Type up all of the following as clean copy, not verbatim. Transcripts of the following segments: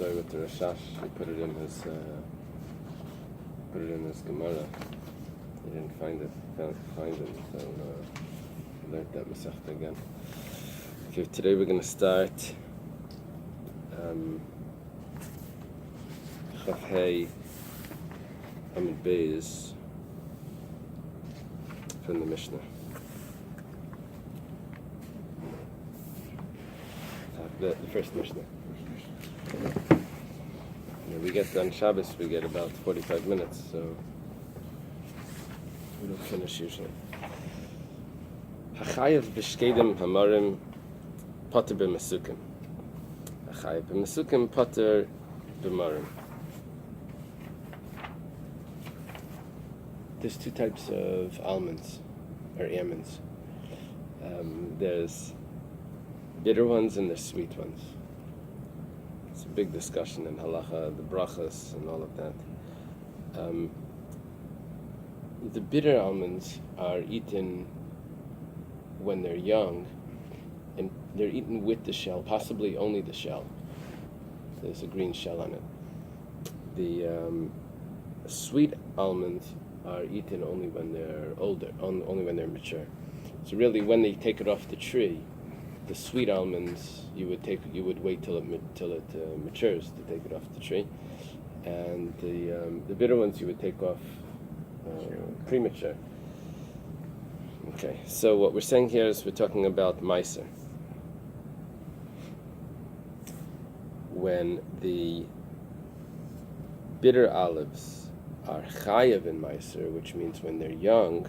story with the Rashash. He put it in his Gemara. He didn't find it. So he learned that Masechta again. Okay, today we're going to start Chaf Amid Bais from the Mishnah. The first Mishnah. We get on Shabbos, we get about 45 minutes, so we don't finish usually. Hachayev b'shkedim hamarim poter b'mesukim. Hachayev b'mesukim poter b'marim. There's two types of almonds, or almonds. There's bitter ones and there's sweet ones. It's a big discussion in halacha, the brachas and all of that. The bitter almonds are eaten when they're young, and they're eaten with the shell, possibly only the shell. There's a green shell on it. The sweet almonds are eaten only when they're older, only when they're mature. So really, when they take it off the tree, the sweet almonds you would wait till it matures to take it off the tree, and the bitter ones you would take off premature. Okay, so what we're saying here is we're talking about meiser. When the bitter olives are chayav in meiser, which means when they're young,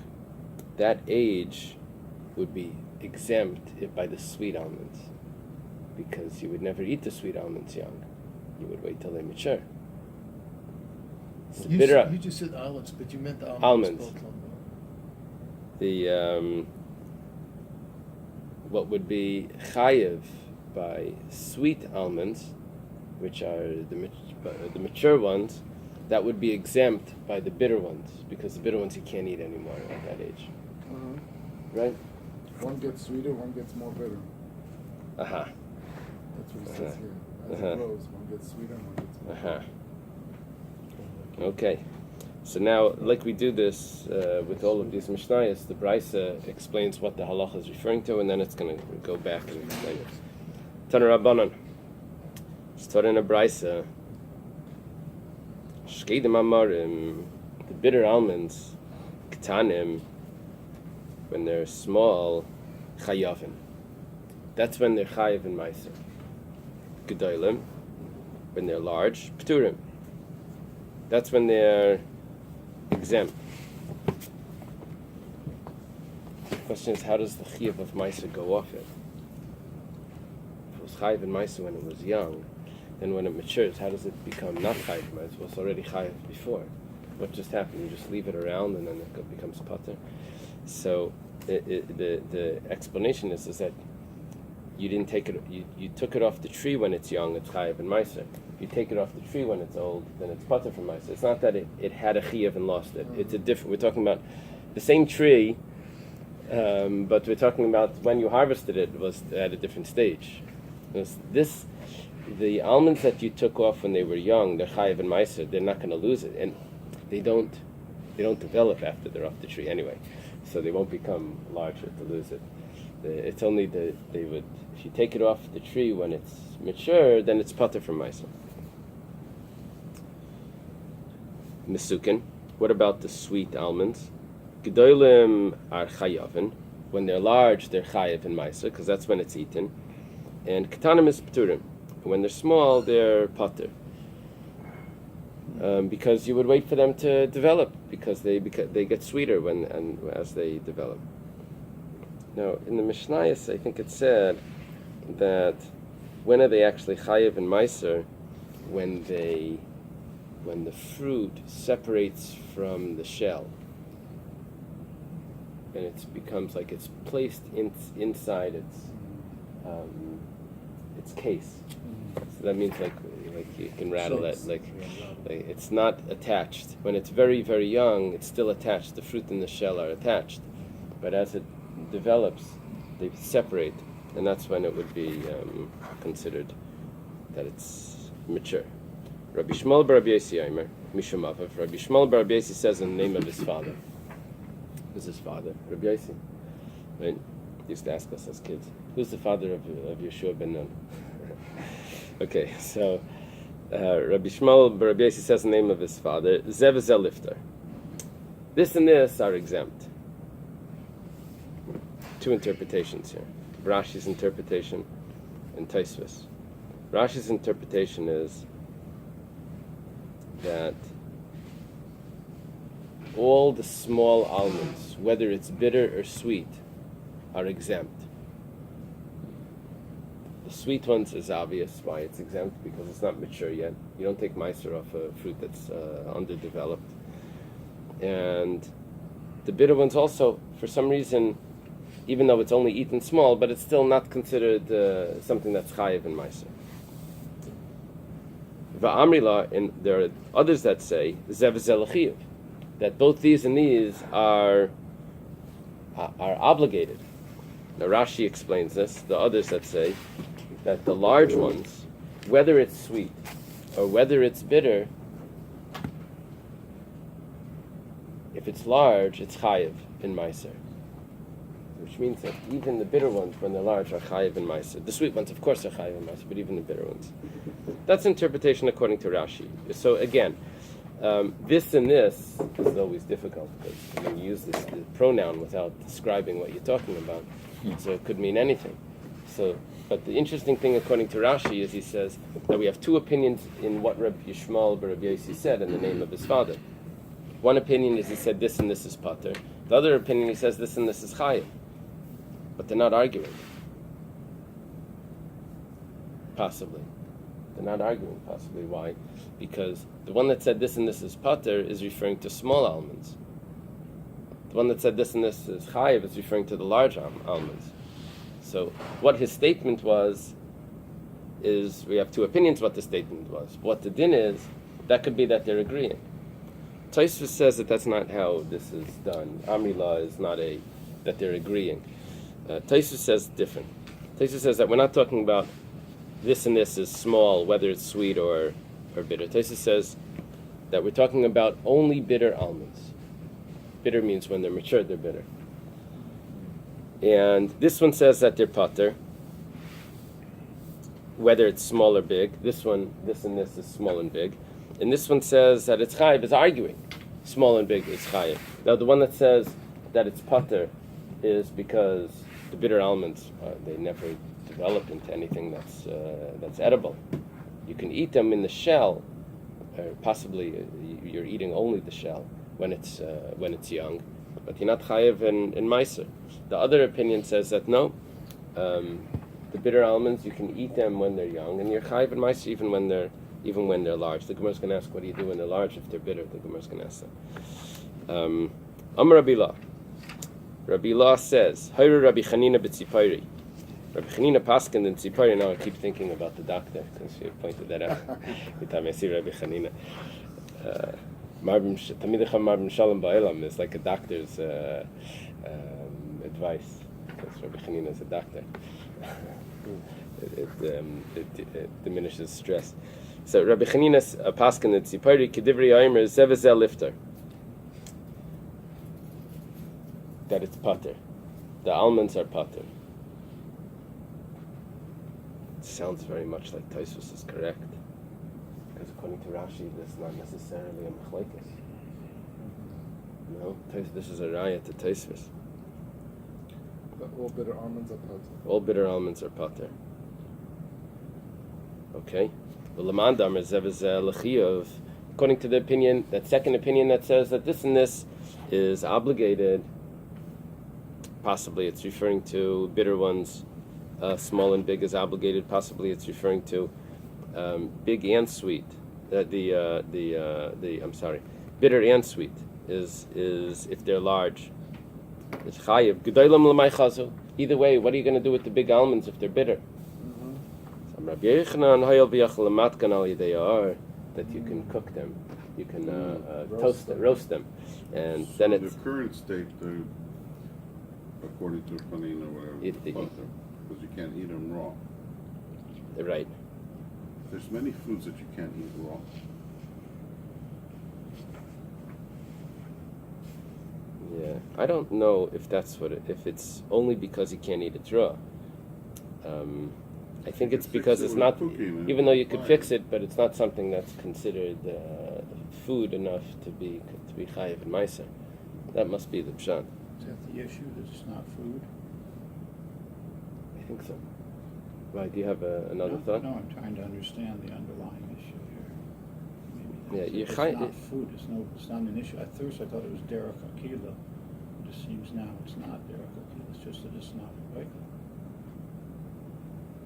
that age would be exempt by the sweet almonds, because you would never eat the sweet almonds young. You would wait till they mature. So you just said olives, but you meant the almonds. The what would be chayiv by sweet almonds, which are the mature ones, that would be exempt by the bitter ones, because the bitter ones you can't eat anymore at that age. Right? One gets sweeter, one gets more bitter. Aha. That's what it says here. As it grows, one gets sweeter, one gets more bitter. Okay. So now, like we do this with all of these Mishnayos, the Bais explains what the halacha is referring to, and then it's going to go back and explain it. Tana Rabbanan. Start in a Bais. Shkedim amarim, the bitter almonds, ketanim, when they're small, chayavin. That's when they're chayav in meiser. Gedolim, when they're large, pturim. That's when they're exempt. The question is, how does the chayav of meiser go off it? If it was chayav in meiser when it was young, then when it matures, how does it become not chayav in meiser? Well, it's already chayav before. What just happened? You just leave it around and then it becomes poter. So the explanation is that you didn't take it. You took it off the tree when it's young. It's chayav and meiser. If you take it off the tree when it's old, then it's poter from meiser. It's not that it had a chayav and lost it. It's a different. We're talking about the same tree, but we're talking about when you harvested it was at a different stage. The almonds that you took off when they were young, they're chayav and meiser. They're not going to lose it, and they don't develop after they're off the tree anyway. So they won't become larger to lose it. It's only if you take it off the tree when it's mature, then it's poter from meiser. Mesukin. What about the sweet almonds? Gedolim are chayavin. When they're large, they're chayav in meiser, because that's when it's eaten. And ketanim is pturim. When they're small, they're poter. Because you would wait for them to develop, because they get sweeter as they develop. Now, in the Mishnayos, I think it said that when are they actually chayav and meiser? When the fruit separates from the shell, and it becomes like it's placed inside its case. So that means like you can rattle it, like it's not attached. When it's very, very young, it's still attached. The fruit and the shell are attached, but as it develops, they separate, and that's when it would be considered that it's mature. Rabbi Shmuel bar Rabbi Yosi Omer, Mishum Avav. Rabbi Shmuel bar Rabbi Yosi says in the name of his father. Who's his father? Rabbi Yosi. Right? He used to ask us as kids, who's the father of Yeshua ben Nun? Okay, so Rabbi Shmuel bar Rabbi Yosi says in the name of his father, Zev zel lifter. This and this are exempt. Two interpretations here. Rashi's interpretation and Tosfos. Rashi's interpretation is that all the small almonds, whether it's bitter or sweet, are exempt. The sweet ones is obvious why it's exempt, because it's not mature yet. You don't take meiser off a fruit that's underdeveloped. And the bitter ones also, for some reason, even though it's only eaten small, but it's still not considered something that's chayiv in meiser. Va'amrila, and there are others that say zev zel chiyuv, that both these and these are obligated. Now Rashi explains this. The others that say that the large ones, whether it's sweet or whether it's bitter, if it's large, it's chayiv in meiser. Which means that even the bitter ones, when they're large, are chayiv in meiser. The sweet ones, of course, are chayiv in meiser, but even the bitter ones. That's interpretation according to Rashi. So again, this and this is always difficult, because when you use this pronoun without describing what you're talking about, so it could mean anything. So, but the interesting thing according to Rashi is he says that we have two opinions in what Rabbi Yishmael bar Rabbi Yosi said in the name of his father. One opinion is he said this and this is pater. The other opinion he says this and this is chayiv. But they're not arguing. Possibly. They're not arguing, possibly. Why? Because the one that said this and this is pater is referring to small almonds. The one that said this and this is chayiv is referring to the large almonds. So what his statement was is, we have two opinions what the statement was. What the din is, that could be that they're agreeing. Tosfos says that that's not how this is done. Amrila is not that they're agreeing. Tosfos says different. Tosfos says that we're not talking about this and this is small, whether it's sweet or bitter. Tosfos says that we're talking about only bitter almonds. Bitter means when they're mature, they're bitter. And this one says that they're pater, whether it's small or big. This one, this and this is small and big. And this one says that it's chayiv, is arguing. Small and big is chayiv. Now the one that says that it's pater is because the bitter almonds, they never develop into anything that's edible. You can eat them in the shell, or possibly you're eating only the shell when it's young, but you're not chayiv in meiser. The other opinion says that no, the bitter almonds you can eat them when they're young, and you're chayiv in meiser even when they're large. The Gemara's going to ask, what do you do when they're large if they're bitter? The Gemara's going to ask that. Amar Rabbi Law. Rabbi Law says, Hayru Rabbi Chanina b'tzipayri. Rabbi Chanina paskin in tzipayri. Now I keep thinking about the doctor, since you pointed that out. Every time I see Rabbi Chanina. Tamid echam marbim shalom ba'elam is like a doctor's advice, because Rabbi Chanina is a doctor. It diminishes stress. So Rabbi Chanina's paskin in tzipayri kedivri aimer zev zel lifter. That it's pater. The almonds are pater. It sounds very much like Tosfos is correct, because according to Rashi, this is not necessarily a machlekes. No, this is a raya to Tosfos. But all bitter almonds are pater. All bitter almonds are pater. Okay. Well, Lamandam is lechiyov. According to the opinion, that second opinion that says that this and this is obligated. Possibly it's referring to bitter ones, small and big is obligated. Possibly it's referring to big and sweet. Bitter and sweet is if they're large. It's chayiv. Gedolim l'may chazu. Either way, what are you going to do with the big almonds if they're bitter? Rabbi Yochanan hayal v'yachal l'matkan al yedei ar, that you can cook them, you can roast them, and then so it's the current state. According to Panin or whatever, because you can't eat them raw. Right. There's many foods that you can't eat raw. Yeah, I don't know if that's if it's only because you can't eat it raw. I think it's because it's not, even though you could fix it, but it's not something that's considered food enough to be chayiv and meiser. That must be the pshat. Is that the issue, that it's not food? I think so. Why, do you have another thought? No, I'm trying to understand the underlying issue here. Yeah, It's not food, it's not an issue. At first I thought it was derech akila. It just seems now it's not derech akila, it's just that it's not regular.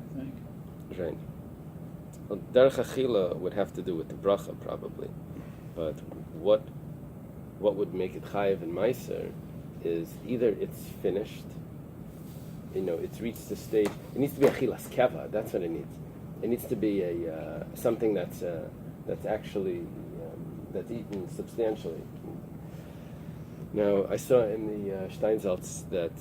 I think. Right. Well, derech achila would have to do with the bracha probably, but what would make it chayiv and meiser is either it's finished, it's reached the stage. It needs to be achilas keva. That's what it needs. It needs to be something that's actually that's eaten substantially. Now, I saw in the Steinsaltz that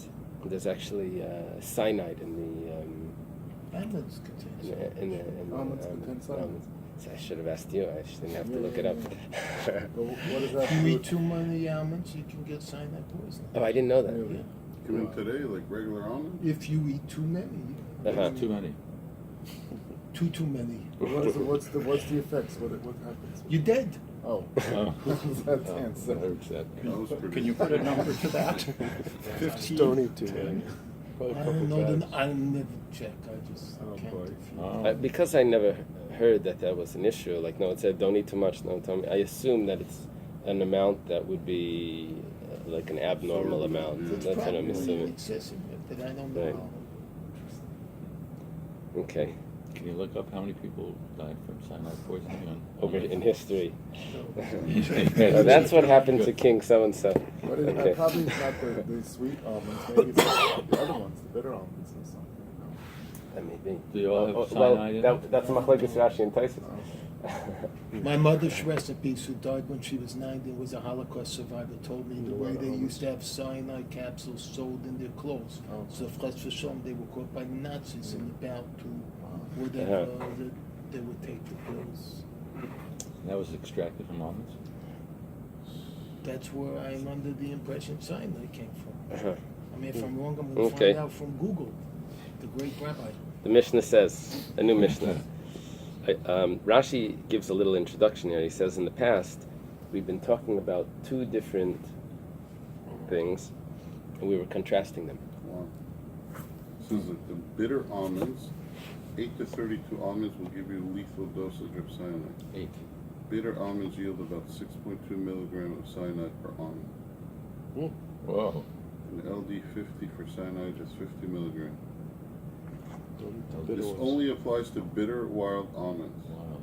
there's actually cyanide in the Almonds contain Almonds contain cyanide. almonds. So I should have asked you. I just didn't have to look it up. But what does that If you do? eat too many almonds, you can get cyanide poisoning. Oh, I didn't know that. Really? Come in today, like regular almonds? If you eat too many. Uh-huh. Too many. Too many. What is it, what's the effects? What happens? You're dead. Oh. That's answer. Can you put a number to that? 15? Don't eat too many. I don't know. I'll never check. I just can't. boy. Because I never heard that was an issue. Like, no, it said don't eat too much. No, tell me. I assume that it's an amount that would be like an abnormal amount. Yeah. It's That's what I'm probably assuming. excessive, but I don't know. Right. Okay. Can you look up how many people died from cyanide poisoning Over in history. Yeah, So that's what happened to King so and so. But it's Okay. probably not the sweet almonds, maybe it's the other ones, the bitter almonds or something. That may be. Do you all have well, cyanide in it? that's Machlekes Rashi and Taisus. My mother's recipes, who died when she was 90, was a Holocaust survivor, told me the way they used to have cyanide capsules sold in their clothes. Oh. So, if they were caught by Nazis and about to whatever, they would take the pills. That was extracted from almonds? That's where I'm under the impression cyanide came from. Uh-huh. I mean, if I'm wrong, I'm going to Okay. find out from Google, the great rabbi. The Mishnah says, a new Mishnah. Rashi gives a little introduction here. He says, in the past, we've been talking about two different things, and we were contrasting them. Wow. Says that the bitter almonds, 8 to 32 almonds will give you a lethal dosage of cyanide. 8. Bitter almonds yield about 6.2 milligram of cyanide per almond. Whoa. And LD50 for cyanide is 50 milligram. Don't eat the bitter This ones. only applies to bitter wild almonds. Wow.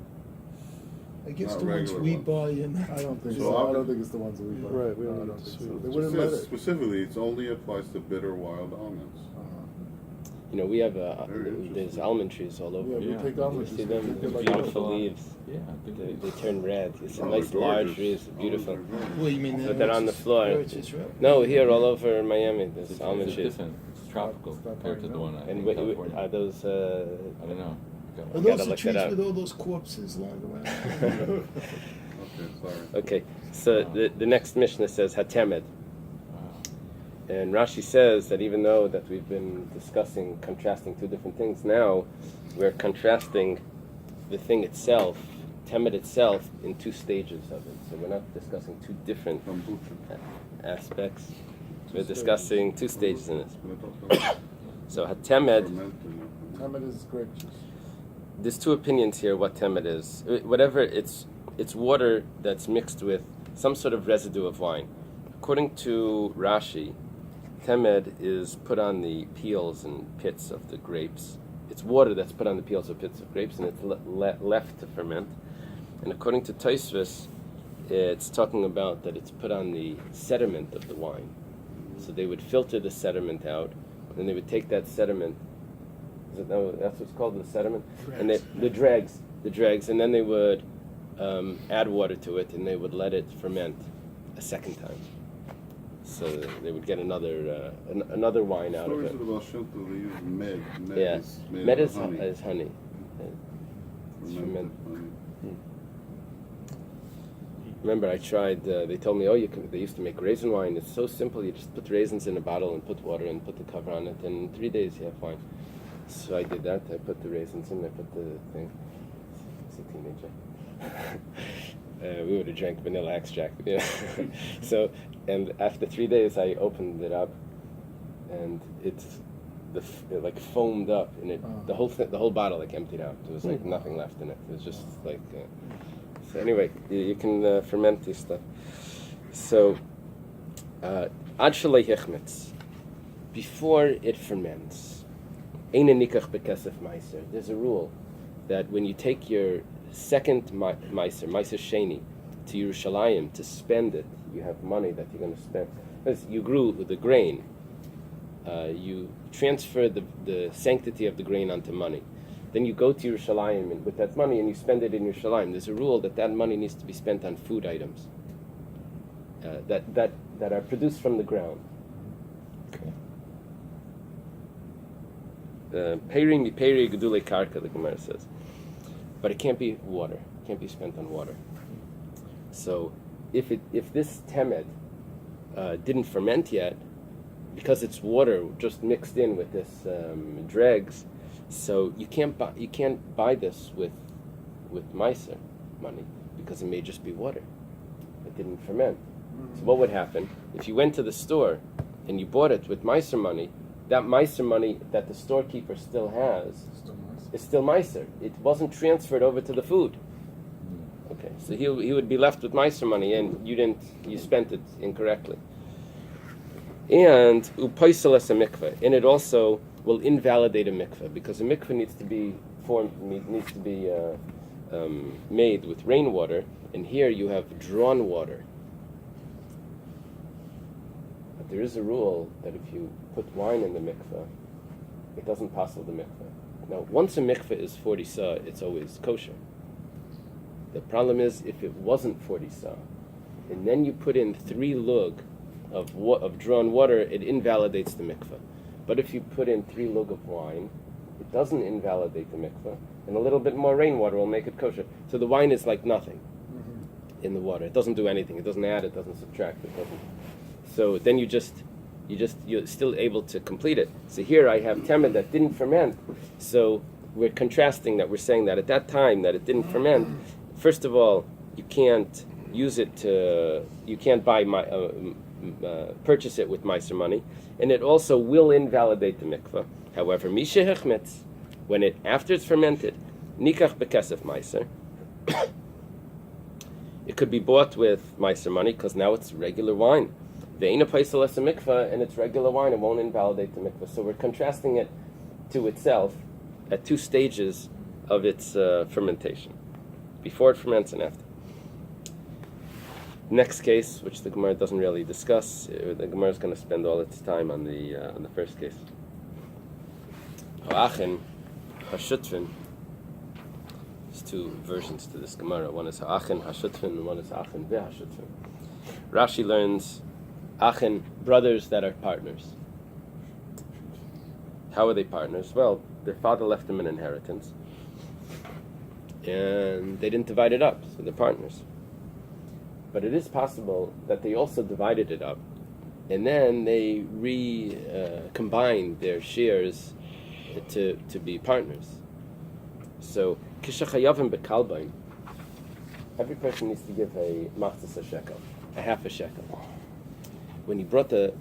I guess Not the ones regular we ones. buy in. I don't think So so. I I don't think it's the ones that we buy. Right, we No, don't I eat don't the think sweet so. ones. They It wouldn't says let it. Specifically, it only applies to bitter wild almonds. We have Very there's interesting. almond trees all over. Yeah, we Yeah. take You almonds. see we them, take the like beautiful that. leaves. Yeah, I think They turn red. It's a Oh, nice they're large gorgeous. trees, beautiful. Almonds are gorgeous. Well, you mean But they're on the floor. Israel? No, here all over Miami, there's it's almond trees. different. It's tropical It's not compared to the one I And in California. are those? I don't know. Are gotta those the look trees that up. with all those corpses lying around? Okay, sorry. Okay, so the next Mishnah says Hatemed. Wow. And Rashi says that even though that we've been discussing, contrasting two different things, now we're contrasting the thing itself, temet itself, in two stages of it. So we're not discussing two different Kombucha. aspects. We're discussing two stages in it. Fermented, So Hatemed, Temet is grape juice. there's two opinions here what temet is. Whatever, it's water that's mixed with some sort of residue of wine. According to Rashi, temet is put on the peels and pits of the grapes. It's water that's put on the peels or pits of grapes, and it's left to ferment. And according to Tosfos, it's talking about that it's put on the sediment of the wine. So they would filter the sediment out, and then they would take that sediment. That's what's called, the sediment, and the dregs, and then they would add water to it, and they would let it ferment a second time. So they would get another wine out of Stories it. about Shinto, they use med. Yeah, Is made med of is honey. honey. fermented honey. Remember, I tried. They told me, they used to make raisin wine. It's so simple. You just put raisins in a bottle and put water and put the cover on it, and in 3 days you have wine. So I did that. I put the raisins in. I put the thing. I was a teenager. We would have drank vanilla extract. Yeah. So, and after 3 days, I opened it up, and it like foamed up, and the whole bottle like emptied out. There was like nothing left in it. It was just like. So anyway, you can ferment this stuff. So, ad shalei hichmetz, before it ferments, eina nikach bekesef meiser. There's a rule that when you take your second meiser sheni, to Yerushalayim to spend it, you have money that you're going to spend. Because you grew the grain, you transfer the sanctity of the grain onto money. Then you go to Yerushalayim with that money and you spend it in Yerushalayim. There's a rule that money needs to be spent on food items that are produced from the ground. Peri gedulei karka, the Gemara says, but it can't be water. It can't be spent on water. So, if this temed didn't ferment yet, because it's water just mixed in with this dregs. So you can't buy this with meiser money because it may just be water. It didn't ferment. So what would happen if you went to the store and you bought it with meiser money? That meiser money that the storekeeper still has is still meiser. It wasn't transferred over to the food. Okay, so he would be left with meiser money, and you spent it incorrectly. And upaisel a mikveh, and it also will invalidate a mikveh, because a mikveh needs to be made with rainwater, and here you have drawn water. But there is a rule that if you put wine in the mikveh, it doesn't passel the mikveh. Now, once a mikveh is 40 sa, it's always kosher. The problem is if it wasn't 40 sa, and then you put in 3 lug of drawn water, it invalidates the mikveh. But if you put in 3 lug of wine, it doesn't invalidate the mikveh, and a little bit more rainwater will make it kosher. So the wine is like nothing in the water. It doesn't do anything. It doesn't add. It doesn't subtract. It doesn't. So then you're still able to complete it. So here I have temed that didn't ferment. So we're contrasting that. We're saying that at that time that it didn't ferment. First of all, you can't use it to. You can't buy purchase it with meiser money, and it also will invalidate the mikveh. However, misha hechmetz, when after it's fermented, nikach bekesef meiser, it could be bought with meiser money because now it's regular wine. Ve'ina paisel es a mikveh, and it's regular wine. It won't invalidate the mikveh. So we're contrasting it to itself at 2 stages of its fermentation, before it ferments and after. Next case, which the Gemara doesn't really discuss, the Gemara is going to spend all its time on the first case. Ha'achin, ha'shutvin. There's 2 versions to this Gemara. One is ha'achin, ha'shutvin, and one is ha'achin ve'ha'shutvin. Rashi learns achin, brothers that are partners. How are they partners? Well, their father left them an inheritance, and they didn't divide it up, so they're partners. But it is possible that they also divided it up, and then they combined their shares to be partners. So, kishachayavim bekalbain, every person needs to give a machzis a shekel, a half a shekel. When you brought the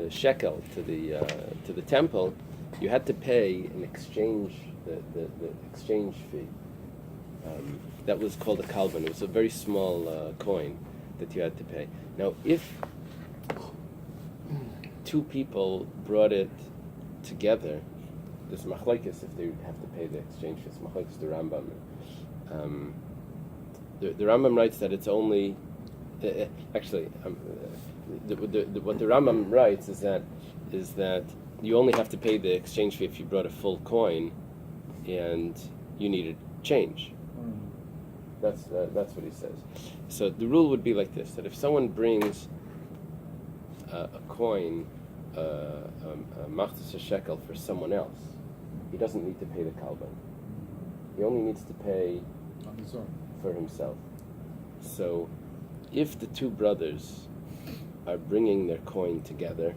shekel to the temple, you had to pay an exchange, the exchange fee. That was called a kalban. It was a very small coin that you had to pay. Now, if 2 people brought it together, there's machlokes if they have to pay the exchange fee. It's machlokes the Rambam. The Rambam writes that it's only what the Rambam writes is that you only have to pay the exchange fee if you brought a full coin and you needed change. That's what he says. So the rule would be like this: that if someone brings a coin, a machzis shekel for someone else, he doesn't need to pay the kalban. He only needs to pay On his own. for himself. So, if the two brothers are bringing their coin together,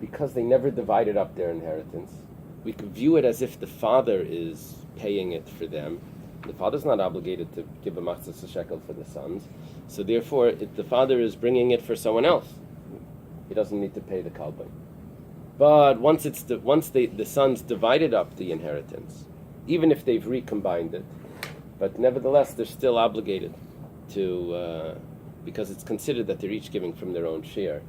because they never divided up their inheritance, we could view it as if the father is paying it for them. The father's not obligated to give a machzas shekel for the sons, so therefore, if the father is bringing it for someone else, he doesn't need to pay the kalbin. But once the sons divided up the inheritance, even if they've recombined it, but nevertheless they're still obligated to, because it's considered that they're each giving from their own share,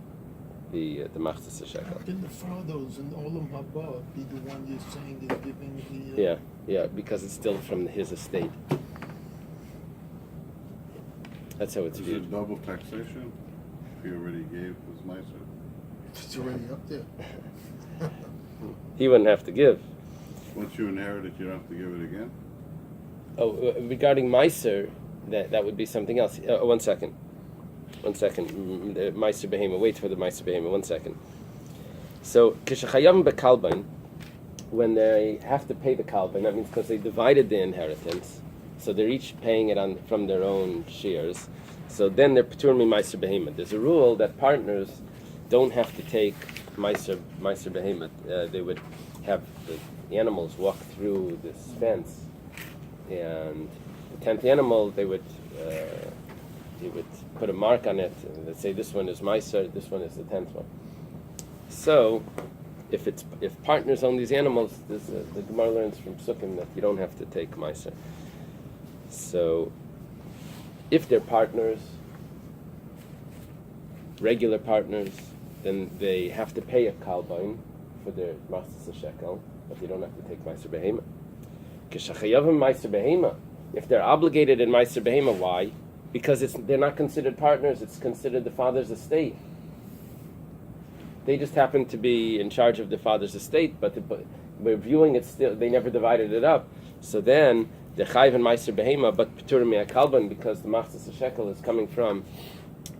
the machzas shekel. Then the fathers and Olam Haba be the one you're saying is giving the... Yeah, because it's still from his estate. That's how it's Is viewed. it double taxation? If he already gave his miser. It's already up there. He wouldn't have to give. Once you inherit it, you don't have to give it again? Oh, regarding Meiser, that would be something else. One second. Meiser Behema. Wait for the Meiser Behema. 1 second. So, Kishachayam bekalbain, when they have to pay the kalbain, that means because they divided the inheritance, so they're each paying it from their own shares. So then they're patur mi Meiser Behema. There's a rule that partners don't have to take Meiser Behema. They would have the animals walk through this fence, and the 10th animal they would put a mark on it. They'd say this one is Meiser, this one is the 10th one. So if partners own these animals, the Gemara learns from Sukkim that you don't have to take Meiser. So if they're partners, regular partners, then they have to pay a kalbain for their machzas shekel, but they don't have to take Meiser Behema. Kishachayavim Meiser Behema. If they're obligated in Meiser Behema, why? Because they're not considered partners, it's considered the father's estate. They just happen to be in charge of the father's estate, but we're viewing it still, they never divided it up. So then, they're chayiv in Meiser Behema, but P'turim mi kalban, because the machzas shekel is coming from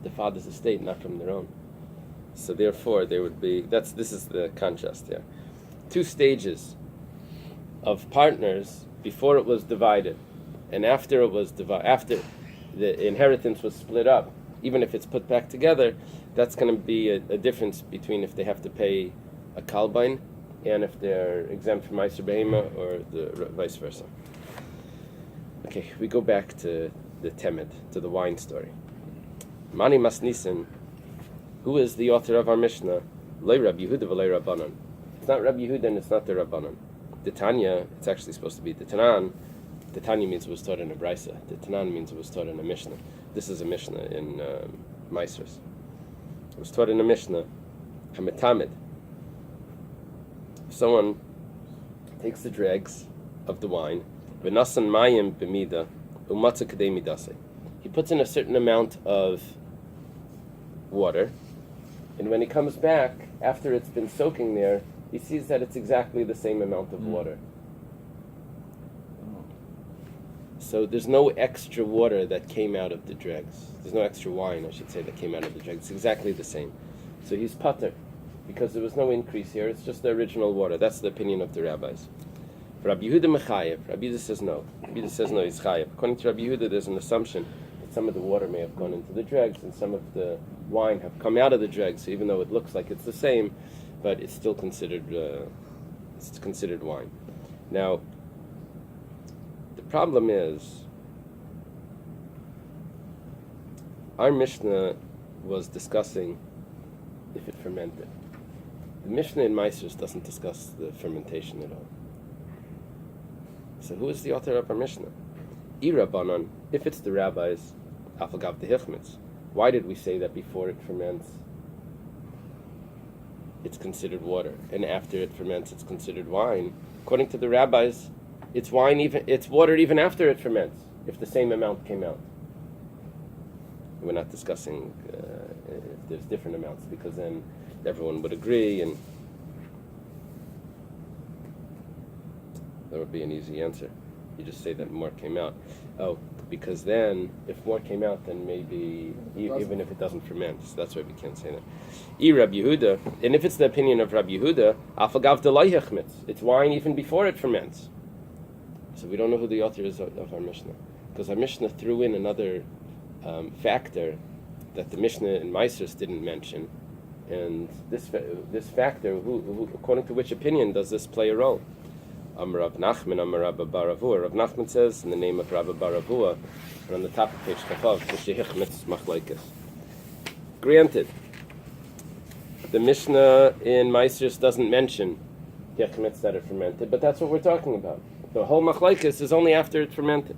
the father's estate, not from their own. So therefore, they would be, this is the contrast here. 2 stages of partners before it was divided, and after it was after the inheritance was split up, even if it's put back together, that's going to be a difference between if they have to pay a kalbain and if they're exempt from Meiser Behema, or the vice versa. Okay, we go back to the Temed, to the wine story. Mani Masnisin, who is the author of our Mishnah? Lei Rabbi Yehuda v'lei Rabbanan. It's not Rabbi Yehuda and it's not the Rabbanan. The Tanya, it's actually supposed to be the Tanan. The Tanya means it was taught in a Brisa. The Tanan means it was taught in a Mishnah. This is a Mishnah in Meisers. It was taught in a Mishnah. Hametamid. If someone takes the dregs of the wine, v'nasan mayim b'mida, u'matzah kadei midase. He puts in a certain amount of water, and when he comes back, after it's been soaking there, he sees that it's exactly the same amount of water. So there's no extra water that came out of the dregs. There's no extra wine, I should say, that came out of the dregs. It's exactly the same. So he's pater, because there was no increase here. It's just the original water. That's the opinion of the rabbis. For Rabbi Yehuda mechayev, Rabbi Yehuda says no. Rabbi Yehuda says no, he's chayev. According to Rabbi Yehuda, there's an assumption that some of the water may have gone into the dregs and some of the wine have come out of the dregs. So even though it looks like it's the same, but it's still considered wine. Now, the problem is, our Mishnah was discussing if it fermented. The Mishnah in Meisers doesn't discuss the fermentation at all. So who is the author of our Mishnah? Irabanan, if it's the rabbis, Afagav the Hichmitz. Why did we say that before it ferments, it's considered water, and after it ferments, it's considered wine? According to the rabbis, it's water even after it ferments, if the same amount came out. We're not discussing if there's different amounts, because then everyone would agree, and that would be an easy answer. You just say that more came out. Oh, because then, if more came out, then maybe, even if it doesn't ferment, so that's why we can't say that. Rabbi Yehuda, and if it's the opinion of Rabbi Yehuda, Afagav delay hechmitz, it's wine even before it ferments. So we don't know who the author is of our Mishnah, because our Mishnah threw in another factor that the Mishnah in Meisers didn't mention, and this factor, who, according to which opinion does this play a role? Amar Rav Nachman, Amar Rabbi Baravua. Rav Nachman says in the name of Rabbi Baravua, and on the top of page Chafav, V'shehichmetz machlekes. Granted, the Mishnah in Meisers doesn't mention hichmetz that are fermented, but that's what we're talking about. The whole machlekes is only after it's fermented.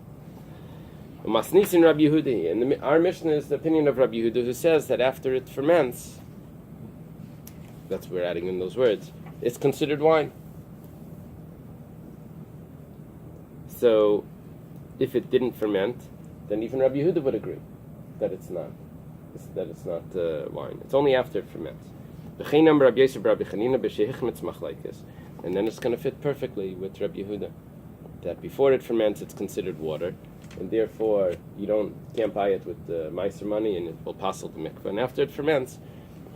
Masnisin Rabbi Yehudi, and our Mishnah is the opinion of Rabbi Yehuda, who says that after it ferments, that's what we're adding in those words, it's considered wine. So, if it didn't ferment, then even Rabbi Yehuda would agree that it's not wine. It's only after it ferments. And then it's going to fit perfectly with Rabbi Yehuda, that before it ferments, it's considered water, and therefore you can't buy it with the meiser money, and it will passel the mikveh. And after it ferments,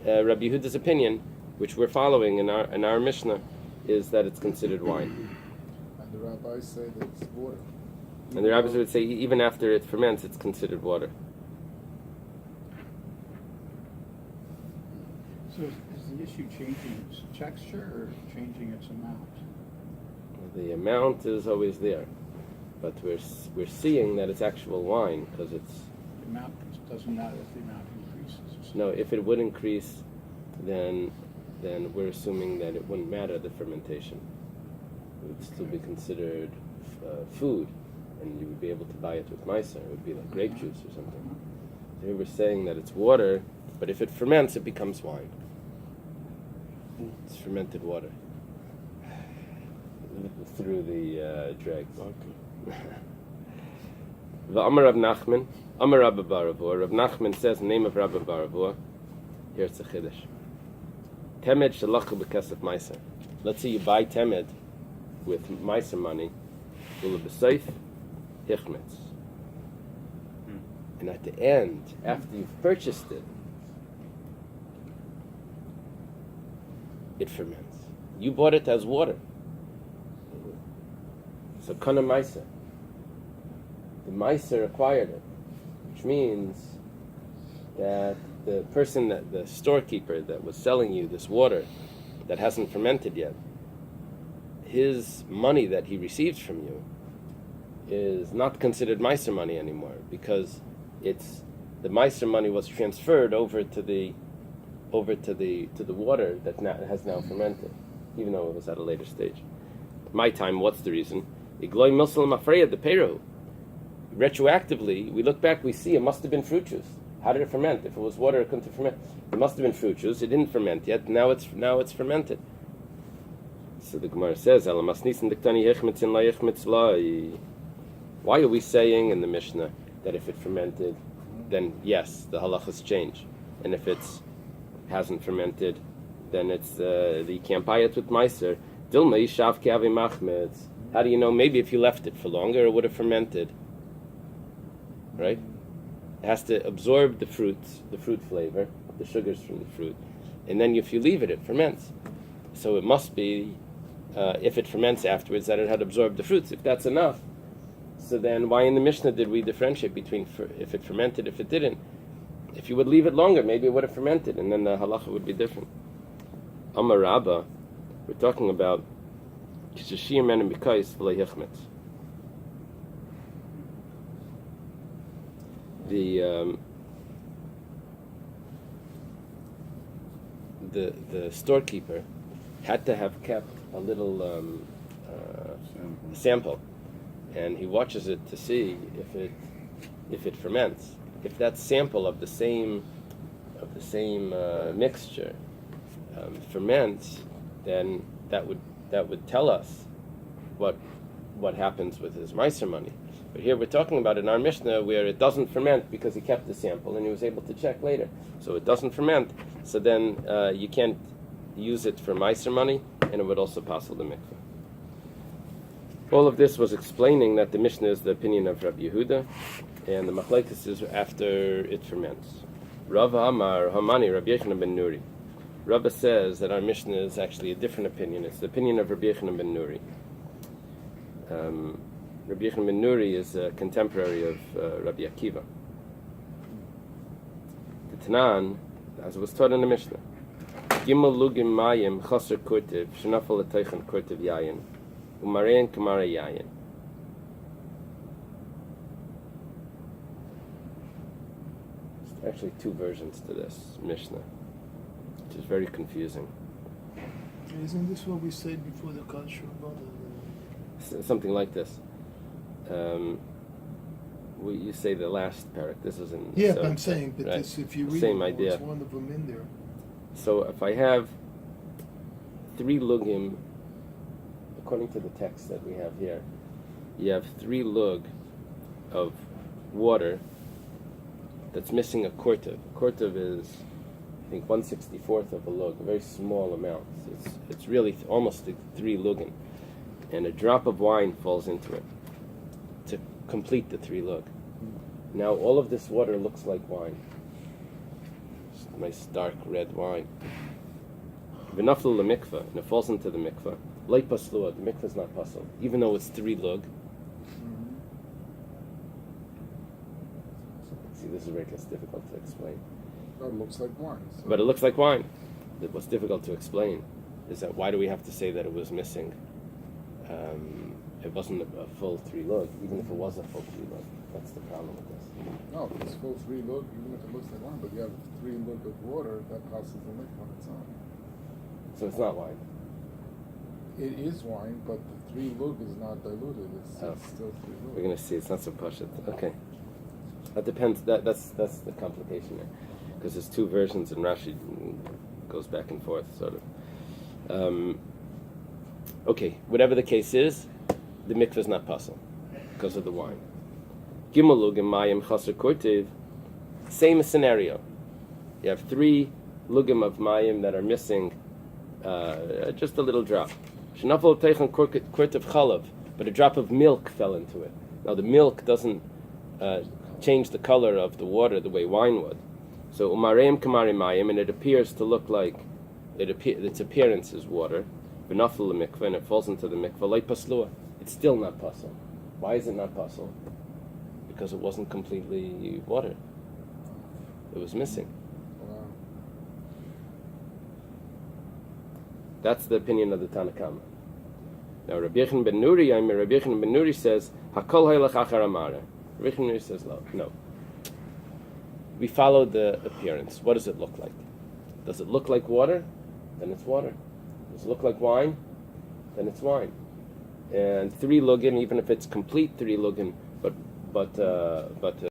Rabbi Yehuda's opinion, which we're following in our Mishnah, is that it's considered wine. And the rabbis say that it's water. And the rabbis would say even after it ferments, it's considered water. So is the issue changing its texture or changing its amount? The amount is always there, but we're seeing that it's actual wine because it's. The amount doesn't matter if the amount increases. No, if it would increase, then we're assuming that it wouldn't matter the fermentation. It would still be considered food, and you would be able to buy it with meiser. It would be like grape juice or something. So here we're saying that it's water, but if it ferments, it becomes wine. It's fermented water through the dregs. Amar Rav Nachman, Amar Rabbi Baravua. Rav Nachman says in the name of Rabbi Baravua, here's the chiddush. Temed shalachu b'kesef meiser. Let's say you buy temed with meiser money, ula b'seif hichmetz. And at the end, after you've purchased it, it ferments. You bought it as water. So kana meiser. The meiser acquired it, which means that the person, the storekeeper that was selling you this water that hasn't fermented yet, his money that he receives from you is not considered meiser money anymore, because the meiser money was transferred over to the water that has now fermented, even though it was at a later stage. My time, what's the reason? Igloi milsalim afreya the peru. Retroactively, we look back, we see it must have been fruit juice. How did it ferment? If it was water, it couldn't have fermented. It must have been fruit juice. It didn't ferment yet. Now it's fermented. So the Gemara says, why are we saying in the Mishnah that if it fermented, then yes, the halachas change, and if it hasn't fermented, then it's you can't buy it with meiser. Dilma yishav ke'avi machmetz. How do you know? Maybe if you left it for longer, it would have fermented. Right? It has to absorb the fruit flavor, the sugars from the fruit, and then if you leave it, it ferments. So it must be, if it ferments afterwards, that it had absorbed the fruits. If that's enough, so then why in the Mishnah did we differentiate between if it fermented, if it didn't? If you would leave it longer, maybe it would have fermented, and then the halacha would be different. Amar Rabba, we're talking about kishashiyim and mikais v'lei hichmetz. The storekeeper had to have kept a little sample, and he watches it to see if it ferments. If that sample of the same mixture ferments, then that would tell us what happens with his meiser money. But here we're talking about in our Mishnah where it doesn't ferment because he kept the sample and he was able to check later. So it doesn't ferment, so then you can't use it for meiser money, and it would also passel the mikveh. All of this was explaining that the Mishnah is the opinion of Rabbi Yehuda, and the machlekes is after it ferments. Rav Amar Hamani Rabbi Yochanan ben Nuri. Rabbi says that our Mishnah is actually a different opinion. It's the opinion of Rabbi Yochanan ben Nuri. Rabbi Yochanan ben Nuri is a contemporary of Rabbi Akiva. The Tanan, as it was taught in the Mishnah, Gimel lugim mayim chaser kurtiv shenafal l'teichen kurtiv yayin umarein kamara yayin. There's actually two versions to this Mishnah, which is very confusing. Isn't this what we said before the culture about Something like this. You say the last parak. This is in. Yeah, so, but I'm saying, but right. this, if you read Same it, idea. it's one of them in there. So if I have 3 lugim, according to the text that we have here, you have 3 lug of water that's missing a kurtiv. Kurtiv is, I think, 1/64th of a lug, a very small amount. It's really almost 3 lugim, and a drop of wine falls into it to complete the 3 lug. Now all of this water looks like wine. It's nice dark red wine. V'naflu l'mikvah, and it falls into the mikvah. Lei paslua, the mikvah is not pasul, even though it's 3 lug. See, this is where it gets difficult to explain. That looks like wine. So But it looks like wine. What's difficult to explain is that why do we have to say that it was missing? It wasn't a full 3 lug, even if it was a full 3 lug. That's the problem with this. no, if it's full 3 look, even if it looks like wine, but you have 3 look of water, that passes the lick on its own. So it's not wine. It is wine, but the 3 look is not diluted. It's Oh. still 3 look. We're gonna see. It's not so pashut. Okay, that depends. That's the complication there, because there's 2 versions, and Rashi goes back and forth, sort of. Okay, whatever the case is, the mikveh is not pasul because of the wine. Gimel lugim mayim chaser kurtiv. Same scenario. You have 3 lugim of mayim that are missing just a little drop. Shenafal teichen kurtiv chalav, but a drop of milk fell into it. Now the milk doesn't change the color of the water the way wine would. So umareim kamari mayim, and it appears to look like its appearance is water. V'nafal l'mikveh, and it falls into the mikveh. Lei paslua, it's still not pasul. Why is it not pasul? Because it wasn't completely water. It was missing. Wow. That's the opinion of the Tanakama. Now Rabbi Yochanan ben Nuri says, Hakol haylach achar amara. Rabbi Yochanan ben Nuri says, no. We follow the appearance. What does it look like? Does it look like water? Then it's water. Does it look like wine? Then it's wine. And 3 lugin, even if it's complete 3 lugin, but